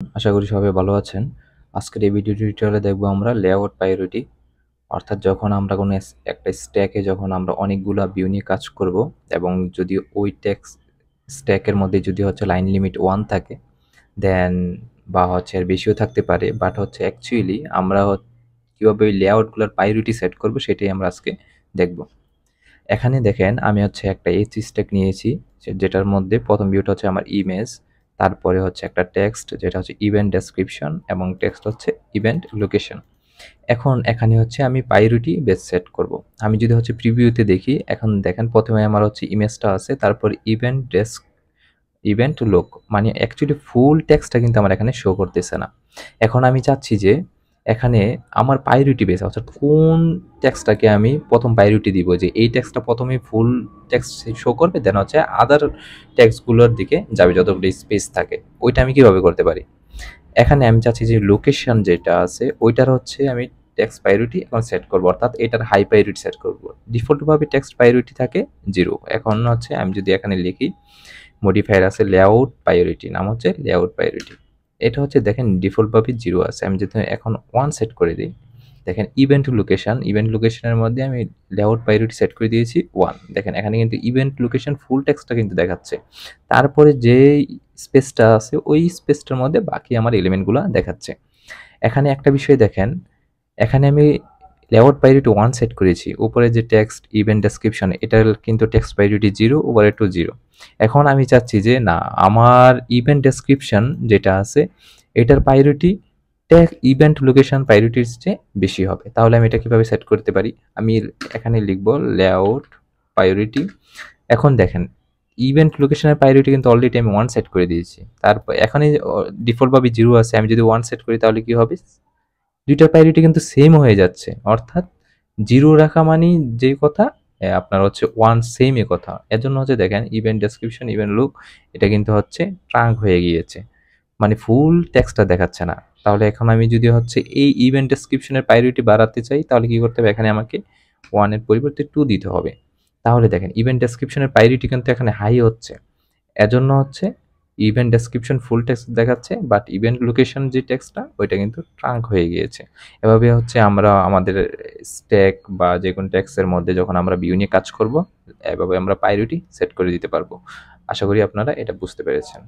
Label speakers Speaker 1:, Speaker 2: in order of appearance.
Speaker 1: আশা করি সবাই ভালো আছেন। আজকের এই ভিডিও টিউটোরিয়ালে দেখব আমরা লেআউট প্রায়োরিটি, অর্থাৎ যখন আমরা কোনো একটা স্ট্যাকে যখন আমরা অনেকগুলা ভিউ নিয়ে কাজ করব এবং যদি ওই স্ট্যাকের মধ্যে যদি হচ্ছে লাইন লিমিট 1 থাকে দেন বা হচ্ছে এর বেশিও থাকতে পারে, বাট হচ্ছে অ্যাকচুয়ালি আমরা কীভাবে ওই লেআউটগুলোর প্রায়োরিটি সেট করব সেটাই আমরা আজকে দেখব। এখানে দেখেন আমি হচ্ছে একটা স্ট্যাক নিয়েছি, যেটার মধ্যে প্রথম ভিউটা হচ্ছে আমার ইমেজ, তারপরে হচ্ছে একটা টেক্সট যেটা হচ্ছে ইভেন্ট ডেসক্রিপশন এবং টেক্সট হচ্ছে ইভেন্ট লোকেশন। এখন এখানে হচ্ছে আমি প্রায়োরিটি বেস সেট করব। আমি যদি হচ্ছে প্রিভিউতে দেখি, এখন দেখেন প্রথমে আমার হচ্ছে ইমেজটা আছে, তারপর ইভেন্ট লোক, মানে অ্যাকচুয়ালি ফুল টেক্সটটা কিন্তু আমার এখানে শো করতেছে না। এখন আমি চাচ্ছি যে এখানে আমার প্রায়োরিটি বেস অর্থাৎ কোন টেক্সটটাকে আমি প্রথম প্রায়োরিটি দিব, যে এই টেক্সটটা প্রথমে ফুল টেক্সট শো করবে, দেন হচ্ছে আদার টেক্সটগুলোর দিকে যাবে যতগুলো স্পেস থাকে। ওইটা আমি কিভাবে করতে পারি? এখানে আমি চাচ্ছি যে লোকেশন যেটা আছে ওইটার হচ্ছে আমি টেক্সট প্রায়োরিটি এখন সেট করব, অর্থাৎ এটার হাই প্রায়োরিটি সেট করব। ডিফল্টভাবে টেক্সট প্রায়োরিটি থাকে 0। এখন হচ্ছে আমি যদি এখানে লিখি মডিফায়ার আছে লেআউট প্রায়োরিটি, নাম হচ্ছে লেআউট প্রায়োরিটি, এটা হচ্ছে দেখেন ডিফল্টভাবে 0 আছে। আমি যদি এখন 1 সেট করে দিই, দেখেন ইভেন্ট লোকেশনের মধ্যে আমি লেআউট প্রায়োরিটি সেট করে দিয়েছি 1। দেখেন এখানে কিন্তু ইভেন্ট লোকেশন ফুল টেক্সটটা কিন্তু দেখাচ্ছে, তারপরে যে স্পেসটা আছে ওই স্পেসটার মধ্যে বাকি আমার এলিমেন্টগুলো দেখাচ্ছে। এখানে একটা বিষয় দেখেন, এখানে আমি লেআউট প্রায়োরিটি 1 সেট করেছি, উপরে যে টেক্সট ইভেন্ট ডেসক্রিপশন এটার কিন্তু টেক্সট প্রায়োরিটি 0, উপরে টু 0। এখন আমি চাচ্ছি যে না, আমার ইভেন্ট ডেসক্রিপশন যেটা আছে এটার প্রায়োরিটি ইভেন্ট লোকেশন প্রায়োরিটির চেয়ে বেশি হবে। তাহলে আমি এটা কিভাবে সেট করতে পারি? আমি এখানে লিখব লেআউট প্রায়োরিটি। এখন দেখেন ইভেন্ট লোকেশনের প্রায়োরিটি কিন্তু অলরেডি আমি 1 সেট করে দিয়েছি, তারপর এখানে ডিফল্টভাবে 0 আছে। আমি যদি 1 সেট করি তাহলে কি হবে? দুইটার প্রায়োরিটি কিন্তু সেম হয়ে যাচ্ছে, অর্থাৎ 0 রাখা মানেই যে কথা আপনার হচ্ছে 1 সেমই কথা। এজন্য হচ্ছে দেখেন ইভেন্ট ডেসক্রিপশন ইভেন্ট লুক এটা কিন্তু হচ্ছে ট্রাঙ্ক হয়ে গিয়েছে, মানে ফুল টেক্সটটা দেখাচ্ছে না। তাহলে এখন আমি যদি হচ্ছে এই ইভেন্ট ডেসক্রিপশনের প্রায়োরিটি বাড়াতে চাই তাহলে কি করতে হবে? এখানে আমাকে 1 এর পরিবর্তে 2 দিতে হবে। তাহলে দেখেন ইভেন্ট ডেসক্রিপশনের প্রায়োরিটি কিন্তু এখানে হাই হচ্ছে, এজন্য হচ্ছে ইভেন্ট ডেসক্রিপশন ফুল টেক্সট দেখাচ্ছে, বাট ইভেন্ট লোকেশন যে টেক্সটটা ওইটা কিন্তু ট্রাঙ্ক হয়ে গিয়েছে। এভাবে হচ্ছে আমরা আমাদের স্ট্যাক বা যে কোনো টেক্সটের মধ্যে যখন আমরা ভিউ নিয়ে কাজ করব, এভাবে আমরা প্রায়োরিটি সেট করে দিতে পারবো। আশা করি আপনারা এটা বুঝতে পেরেছেন।